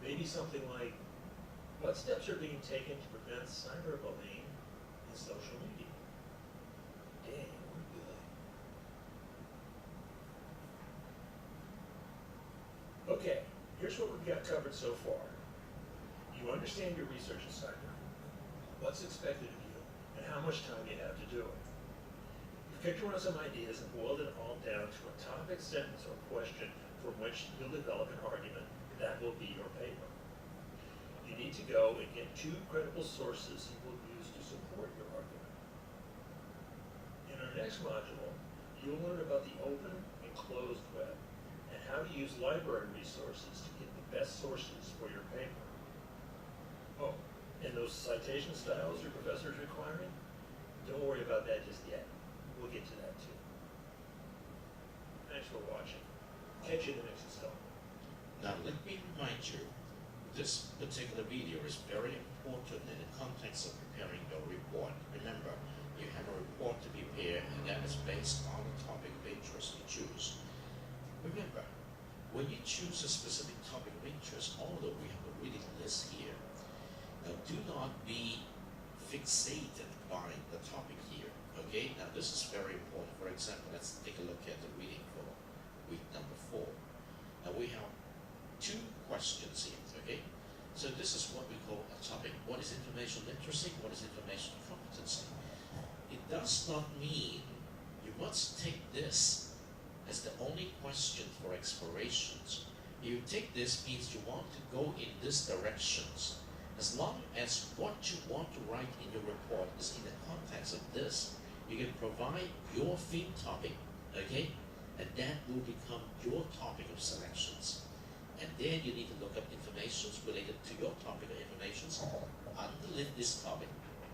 Maybe something like, what steps are being taken to prevent cyberbullying in social media? Dang, we're good. Okay, here's what we've got covered so far. You understand your research assignment, what's expected of you, and how much time you have to do it. You've picked around some ideas and boiled it all down to a topic, sentence, or question from which you'll develop an argument that will be your paper. You need to go and get 2 credible sources you will use to support your argument. In our next module, you'll learn about the open and closed web and how to use library resources to get the best sources for your paper. Oh, and those citation styles your professor's requiring? Don't worry about that just yet. We'll get to that too. Thanks for watching. Catch you in the next installment. Now let me remind you, this particular video is very important in the context of preparing your report. Remember, you have a report to prepare and that is based on the topic of interest you choose. Remember, when you choose a specific topic of interest, although we have a reading list here, now do not be fixated by the topic here, okay? Now this is very important. For example, let's take a look at the reading for week number 4. Now we have 2 questions here, okay? So this is what we call a topic. What is information literacy? What is information competency? It does not mean you must take this as the only question for explorations. If you take this means you want to go in this directions. As long as what you want to write in your report is in the context of this, you can provide your theme topic, okay? And that will become your topic of selections. And then you need to look up informations related to your topic or informations underneath this topic.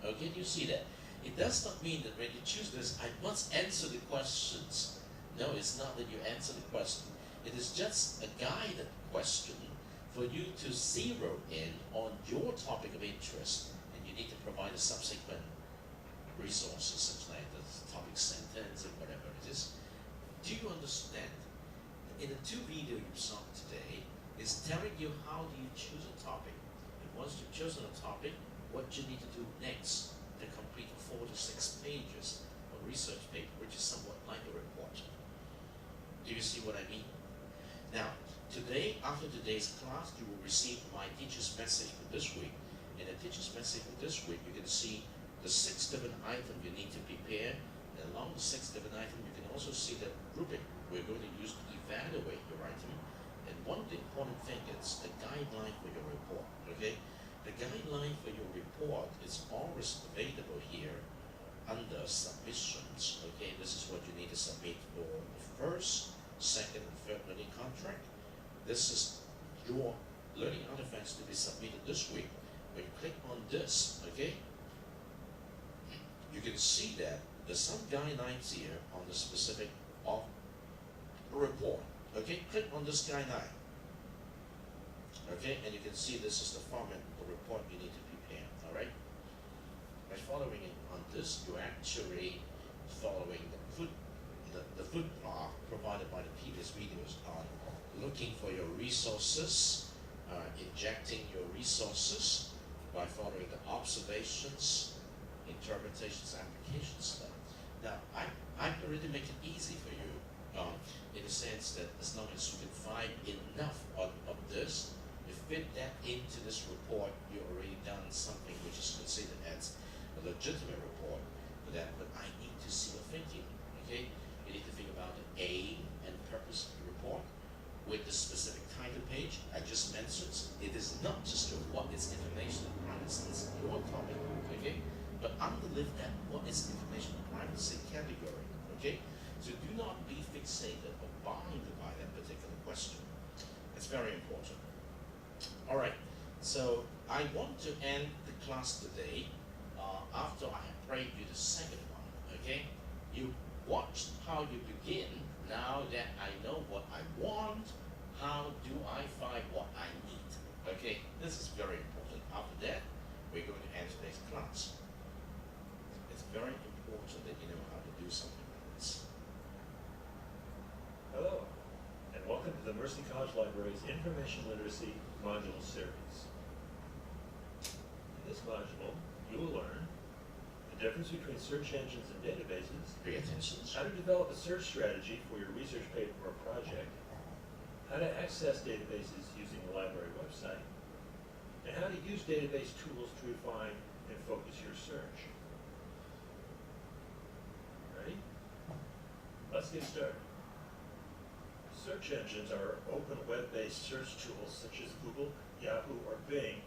Okay, do you see that? It does not mean that when you choose this, I must answer the questions. No, it's not that you answer the question. It is just a guided question for you to zero in on your topic of interest, and you need to provide a subsequent resources, such like the topic sentence or whatever it is. Do you understand? In the 2 videos you saw today, is telling you how do you choose a topic, and once you've chosen a topic, what you need to do next to complete 4 to 6 pages of research paper, which is somewhat like a report. Do you see what I mean? Now, today, after today's class, you will receive my teacher's message for this week. In the teacher's message for this week, you can see the 6 different items you need to prepare, and along the 6 different items, you can also see the rubric we're going to use to evaluate your item. And one of the important thing is the guideline for your report, okay? The guideline for your report is always available here under submissions, okay? This is what you need to submit for the 1st, 2nd, and 3rd learning contract. This is your learning artifacts to be submitted this week. When you click on this, okay, you can see that there's some guidelines here on the specific of the report. Okay, click on this guideline. Okay, and you can see this is the format of the report you need to prepare. All right. By following it on this, you're actually following the foot path provided by the previous videos on looking for your resources, injecting your resources by following the observations, interpretations, applications stuff. Now, I can really make it easy for you in the sense that as long as you can find enough of this, you fit that into this report, you've already done something which is considered as a legitimate report for that. But I need to see your thinking, okay? You need to think about the aim and purpose of the report with the specific title page I just mentioned. It trying to live at what is information privacy category, okay? So do not be fixated or bound by that particular question. It's very important. All right, so I want to end the class today after I have prayed you the second one, okay? You watched how you begin. Now that I know what I want, how do I find what I need? Okay, this is very important. After that, we're going to end today's class. It's very important that you know how to do something like this. Hello, and welcome to the Mercy College Library's Information Literacy Module Series. In this module, you will learn the difference between search engines and databases, Pay attention. how to develop a search strategy for your research paper or project, how to access databases using the library website, and how to use database tools to refine and focus your search. Ready? Let's get started. Search engines are open web-based search tools such as Google, Yahoo, or Bing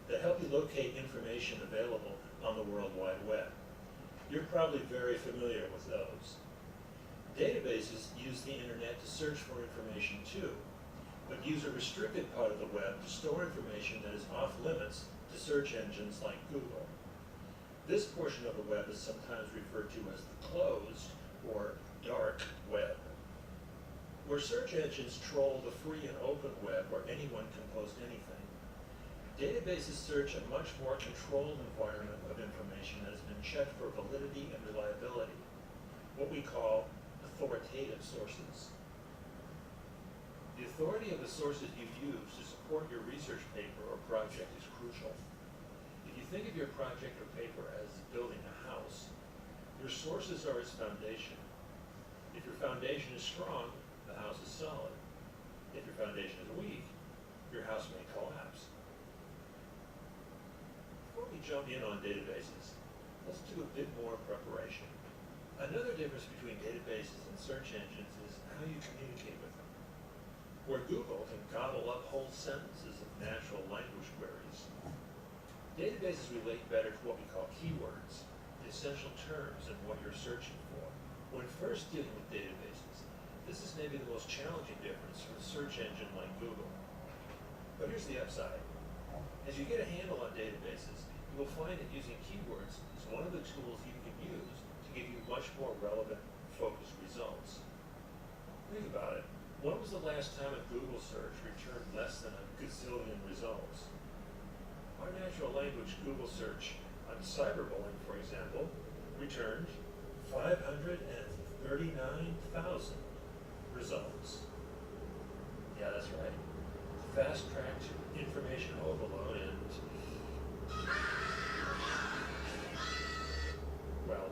that help you locate information available on the World Wide Web. You're probably very familiar with those. Databases use the internet to search for information too, but use a restricted part of the web to store information that is off limits to search engines like Google. This portion of the web is sometimes referred to as the closed or dark web, where search engines troll the free and open web where anyone can post anything. Databases search a much more controlled environment of information that has been checked for validity and reliability, what we call authoritative sources. The authority of the sources you use to support your research paper or project is crucial. If you think of your project or paper as building a house, your sources are its foundation. If your foundation is strong, the house is solid. If your foundation is weak, your house may collapse. Before we jump in on databases, let's do a bit more preparation. Another difference between databases and search engines is how you communicate with them. Where Google can gobble up whole sentences of natural language queries, databases relate better to what we call keywords, the essential terms in what you're searching for. When first dealing with databases, this is maybe the most challenging difference from a search engine like Google. But here's the upside. As you get a handle on databases, you will find that using keywords is one of the tools you can use to give you much more relevant, focused results. Think about it. When was the last time a Google search returned less than a gazillion results? Our natural language Google search on cyberbullying, for example, returned 539,000 results. Yeah, that's right. Fast-tracked information overload and, well,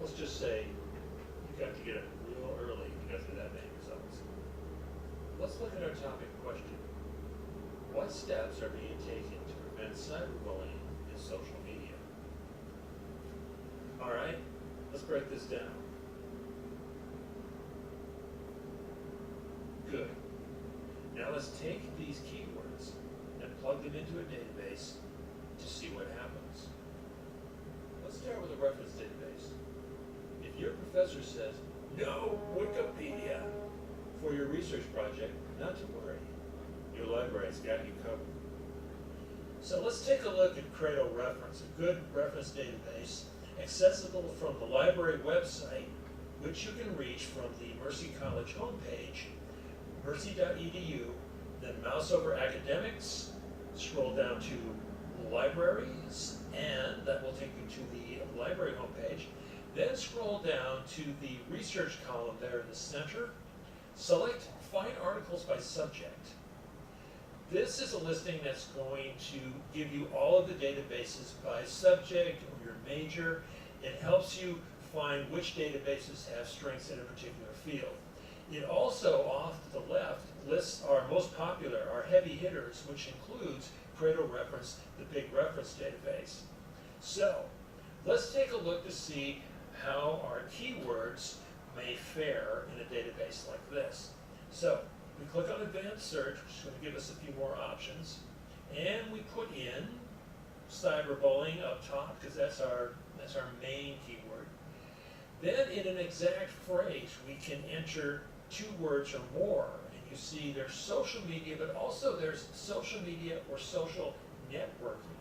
let's just say you got to get it real early to get through that many results. Let's look at our topic question. What steps are being taken to prevent cyberbullying in social media? All right, let's break this down. Good. Now let's take these keywords and plug them into a database to see what happens. Let's start with a reference database. If your professor says, no Wikipedia, for your research project, not to worry. Your library's got you covered. So let's take a look at Credo Reference, a good reference database accessible from the library website, which you can reach from the Mercy College homepage, mercy.edu, then mouse over Academics, scroll down to Libraries, and that will take you to the library homepage. Then scroll down to the research column there in the center. Select Find Articles by Subject. This is a listing that's going to give you all of the databases by subject or your major. It helps you find which databases have strengths in a particular field. It also, off to the left, lists our most popular, our heavy hitters, which includes Credo Reference, the big reference database. So, let's take a look to see how our keywords may fare in a database like this. So, we click on Advanced Search, which is going to give us a few more options, and we put in cyberbullying up top, because that's our That's our main keyword. Then in an exact phrase, we can enter 2 words or more. And you see there's social media, but also there's social media or social networking,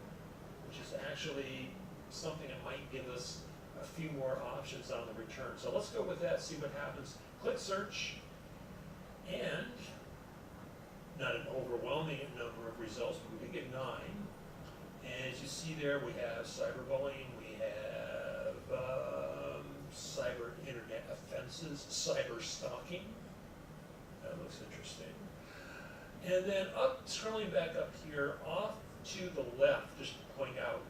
which is actually something that might give us a few more options on the return. So let's go with that, see what happens. Click search, and not an overwhelming number of results, but we did get 9. And as you see there, we have cyberbullying, we have cyber internet offenses, cyber stalking. That looks interesting. And then scrolling back up here, off to the left, just to point out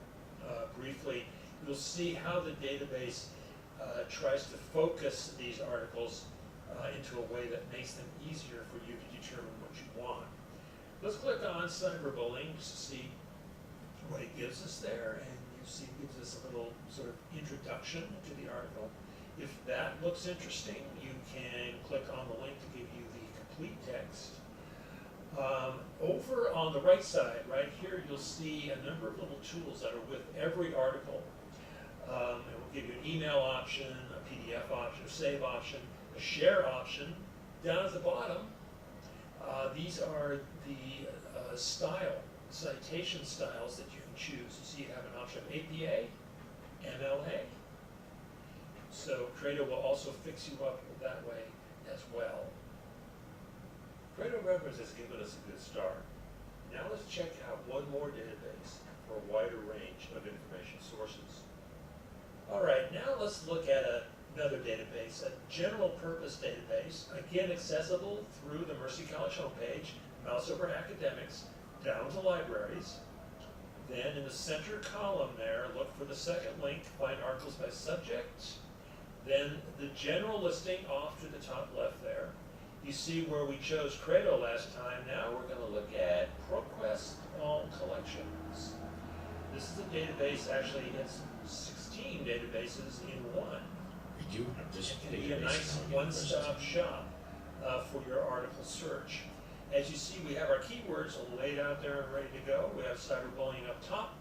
briefly, you'll see how the database tries to focus these articles into a way that makes them easier for you to determine what you want. Let's click on cyberbullying just to see what it gives us there, and you see it gives us a little sort of introduction to the article. If that looks interesting, you can click on the link to give you the complete text. Over on the right side, right here, you'll see a number of little tools that are with every article. It will give you an email option, a PDF option, a save option, a share option. Down at the bottom, these are the citation styles that you can choose. You see you have an option of APA, MLA. So Credo will also fix you up that way as well. Credo Reference has given us a good start. Now let's check out one more database for a wider range of information sources. All right, now let's look at another database, a general purpose database, again accessible through the Mercy College homepage, mouse over academics, down to libraries. Then in the center column there, look for the second link, find articles by subject. Then the general listing off to the top left there. You see where we chose Credo last time. Now we're going to look at ProQuest All Collections. This is a database, actually it's 16 databases in one. We do have this It can be a nice one-stop shop for your article search. As you see, we have our keywords laid out there and ready to go. We have cyberbullying up top.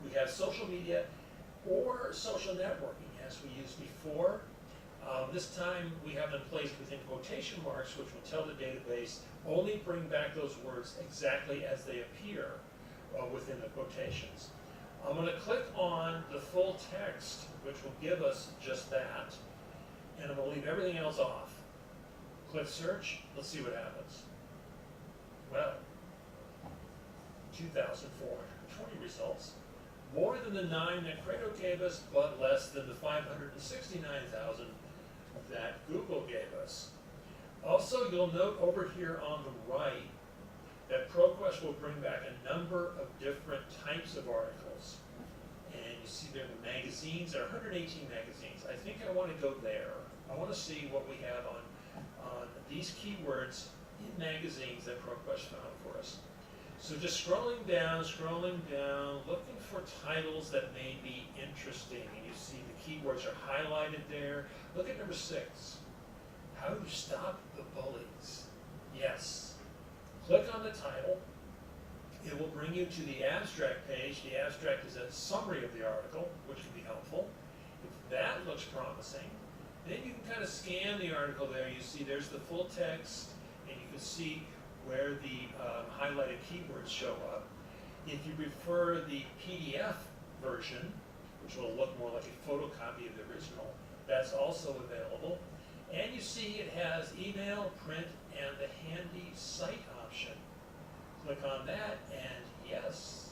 We have social media or social networking as we used before. This time we have them placed within quotation marks, which will tell the database only bring back those words exactly as they appear within the quotations. I'm going to click on the full text, which will give us just that, and I'm going to leave everything else off. Click search, let's see what happens. Well, 2,420 results. More than the 9 that Credo gave us, but less than the 569,000 that Google gave us. Also, you'll note over here on the right that ProQuest will bring back a number of different types of articles. And you see there the magazines, there are 118 magazines. I think I want to go there. I want to see what we have on these keywords in magazines that ProQuest found for us. So just scrolling down, looking for titles that may be interesting. And you see the keywords are highlighted there. Look at number 6. How to stop the bullies. Yes. Click on the title. It will bring you to the abstract page. The abstract is a summary of the article, which can be helpful. If that looks promising, then you can kind of scan the article there. You see there's the full text, and you can see where the highlighted keywords show up. If you prefer the PDF version, which will look more like a photocopy of the original, that's also available. And you see it has email, print, and the handy cite option. Click on that, and yes,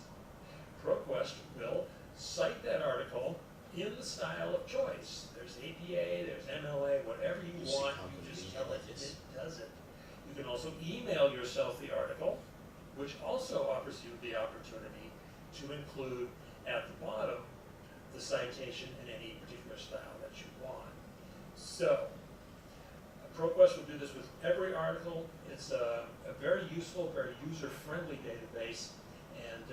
ProQuest will cite that article in the style of choice. There's APA, there's MLA, whatever you want, you just tell it, it does it. You can also email yourself the article, which also offers you the opportunity to include at the bottom the citation in any particular style that you want. So, ProQuest will do this with every article. It's a very useful, very user-friendly database, and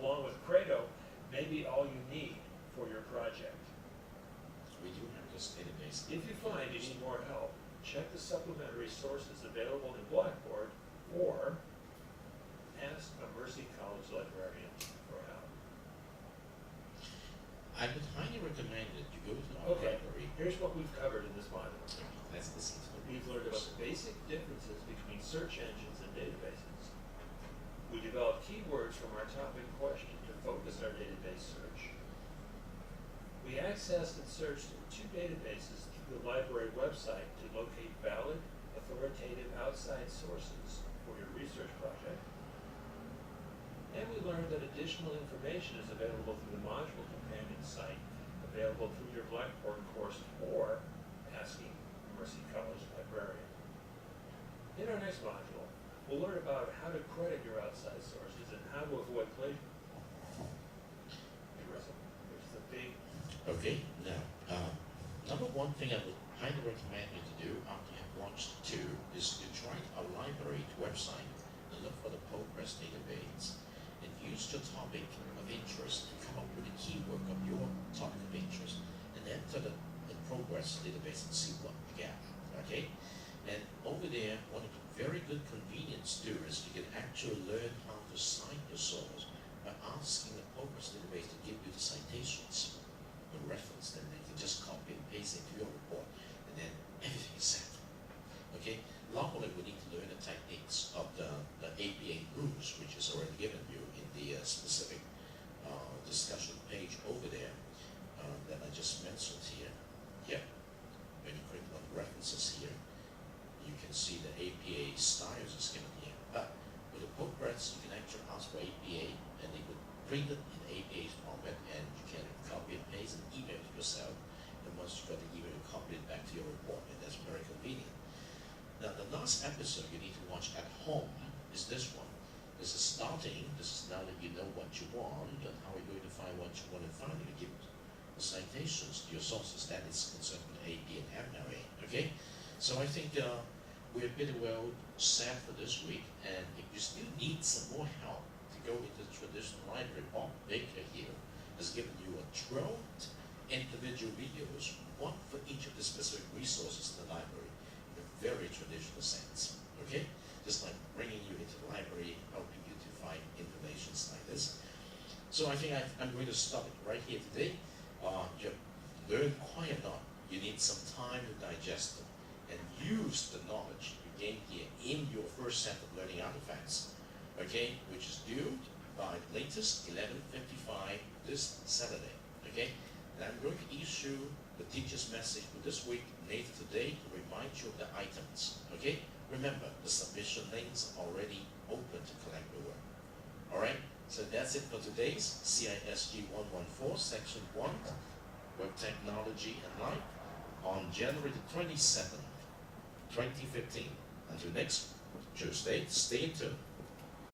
along with Credo, maybe all you need for your project. We do have this database. If you find you need more help, check the supplementary sources available in Blackboard or ask a Mercy College librarian for help. I would highly recommend Here's what we've covered in this module. Let's listen to the We've learned about the basic differences between search engines and databases. We developed keywords from our topic question to focus our database search. We accessed and searched 2 databases through the library website to locate valid, authoritative outside sources for your research project. And we learned that additional information is available through the module companion site, available through your Blackboard course or asking Mercy College librarian. In our next module, we'll learn about how to credit your outside sources and how to avoid plagiarism. Here's the big. Okay, now, number one thing I would highly recommend you to do after you have watched 2 is to try our library website and look for the Postgres database and use your topic of interest to come up with a keyword of your topic of interest and enter the Postgres database and see what you get, okay? And over there, one of the very good convenience to do is you can actually learn how to cite your source by asking the Postgres database to give you the citations, the reference, then you can just copy and paste it to your report, and then everything is set. Okay? Locally, we need to learn the techniques of the APA rules, which is already given you in the specific discussion page over there that I just mentioned here. Yeah, when you click on references here, you can see the APA styles is given here. But with the Postgres, you can actually ask for APA, and they would print it in APA format, and you can copy and paste and email it yourself. And once you got the email, you copy it back to your report, and that's very convenient. Now, the last episode you need to watch at home is this one. This is starting. This is now that you know what you want and how you're going to find what you want, and finally you give the citations to your sources. That is concerned with AP and MLA. Okay? So I think we're pretty well set for this week, and if you still need some more help to go into the traditional library, Bob Baker here has given you a 12 individual videos, one for each of the specific resources in the library, in a very traditional sense. Okay? Just like bringing you into the library, helping you to find information like this. So I think I'm going to stop it right here today. You've learned quite a lot. You need some time to digest them and use the knowledge you gained here in your first set of learning artifacts, okay, which is due by latest 11:55 this Saturday, okay? And I'm going to issue the teacher's message for this week later today to remind you of the items, okay? Remember, the submission links are already open to collect the work, all right? So that's it for today's CISG114 Section 1, Web Technology and Life, on January the 27th, 2015. Until next Tuesday, stay tuned.